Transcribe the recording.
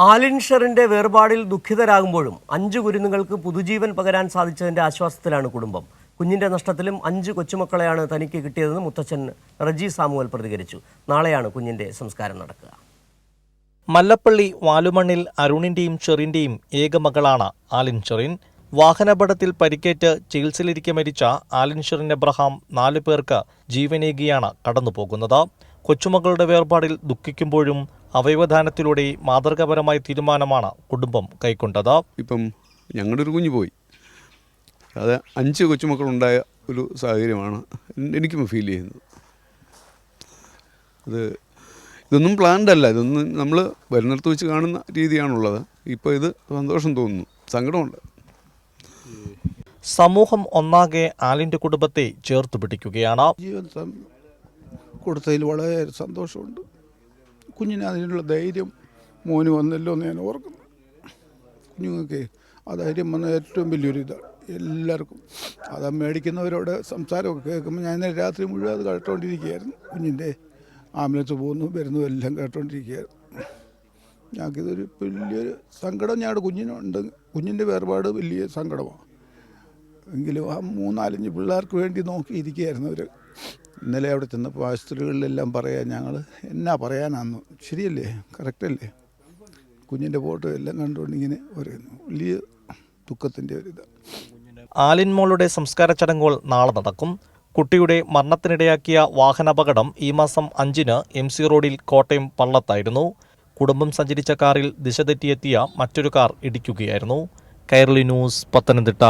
ആലിൻ ഷെറിന്റെ വേർപാടിൽ ദുഃഖിതരാകുമ്പോഴും 5 കുരുന്നുകൾക്ക് പുതുജീവൻ പകരാൻ സാധിച്ചതിന്റെ ആശ്വാസത്തിലാണ് കുടുംബം. കുഞ്ഞിന്റെ നഷ്ടത്തിലും 5 കൊച്ചുമക്കളെയാണ് തനിക്ക് കിട്ടിയതെന്ന് മുത്തച്ഛൻ റജി സാമുവൽ പ്രതികരിച്ചു. നാളെയാണ് കുഞ്ഞിന്റെ സംസ്കാരം നടക്കുക. മല്ലപ്പള്ളി വാലുമണ്ണിൽ അരുണിന്റെയും ഷെറിന്റെയും ഏക മകളാണ് ആലിൻ ഷെറിൻ. വാഹനാപകടത്തിൽ പരിക്കേറ്റ് ചികിത്സയിലിരിക്കെ മരിച്ച ആലിൻ ഷെറിൻ എബ്രഹാം 4 പേർക്ക് ജീവനേകിയാണ് കടന്നുപോകുന്നത്. കൊച്ചുമക്കളുടെ വേർപാടിൽ ദുഃഖിക്കുമ്പോഴും അവയവദാനത്തിലൂടെ മാതൃകാപരമായ തീരുമാനമാണ് കുടുംബം കൈക്കൊണ്ടത്. ഇപ്പം ഞങ്ങളുടെ ഒരു കുഞ്ഞു പോയി, അത് 5 കൊച്ചുമക്കളുണ്ടായ ഒരു സാഹചര്യമാണ് എനിക്കും ഫീൽ ചെയ്യുന്നത്. ഇതൊന്നും പ്ലാൻഡ് അല്ല, ഇതൊന്നും നമ്മൾ വരുന്നിടത്ത് വെച്ച് കാണുന്ന രീതിയാണുള്ളത്. ഇപ്പോൾ ഇത് സന്തോഷം തോന്നുന്നു, സങ്കടമുണ്ട്. സമൂഹം ഒന്നാകെ ആലിൻ്റെ കുടുംബത്തെ ചേർത്ത് പിടിക്കുകയാണ്. ജീവൻ കൊടുത്തതിൽ വളരെ സന്തോഷമുണ്ട്. കുഞ്ഞിന് അതിനുള്ള ധൈര്യം മോന് വന്നല്ലോ എന്ന് ഞാൻ ഓർക്കുന്നു. കുഞ്ഞുങ്ങൾക്ക് ആ ധൈര്യം വന്ന ഏറ്റവും വലിയൊരു ഇതാണ് എല്ലാവർക്കും. അത് മേടിക്കുന്നവരോട് സംസാരമൊക്കെ കേൾക്കുമ്പോൾ ഞാൻ ഇന്നലെ രാത്രി മുഴുവൻ അത് കേട്ടുകൊണ്ടിരിക്കുകയായിരുന്നു. കുഞ്ഞിൻ്റെ ആംബുലൻസ് പോകുന്നു വരുന്നു എല്ലാം കേട്ടുകൊണ്ടിരിക്കുകയായിരുന്നു. ഞങ്ങൾക്കിതൊരു വലിയൊരു സങ്കടം ഞങ്ങളുടെ കുഞ്ഞിനുണ്ട്. കുഞ്ഞിൻ്റെ വേർപാട് വലിയ സങ്കടമാണ്. എങ്കിലും ആ 3-4 പിള്ളേർക്ക് വേണ്ടി നോക്കിയിരിക്കുകയായിരുന്നു അവർ. ഇന്നലെ അവിടെ ചെന്നപ്പോൾ ആശുപത്രികളിലെല്ലാം പറയാം, ഞങ്ങൾ എന്നാ പറയാനാന്ന്. ശരിയല്ലേ, കറക്റ്റല്ലേ? കുഞ്ഞിൻ്റെ ഫോട്ടോ എല്ലാം കണ്ടുകൊണ്ട് ഇങ്ങനെ പറയുന്നു. വലിയ ദുഃഖത്തിൻ്റെ ഒരിത്. ആലിൻ മോളുടെ സംസ്കാര ചടങ്ങുകൾ നാളെ നടക്കും. കുട്ടിയുടെ മരണത്തിനിടയാക്കിയ വാഹനാപകടം ഈ മാസം 5-ന് MC റോഡിൽ കോട്ടയം പള്ളത്തായിരുന്നു. കുടുംബം സഞ്ചരിച്ച കാറിൽ ദിശ തെറ്റിയെത്തിയ മറ്റൊരു കാർ ഇടിക്കുകയായിരുന്നു. കൈരളി ന്യൂസ്, പത്തനംതിട്ട.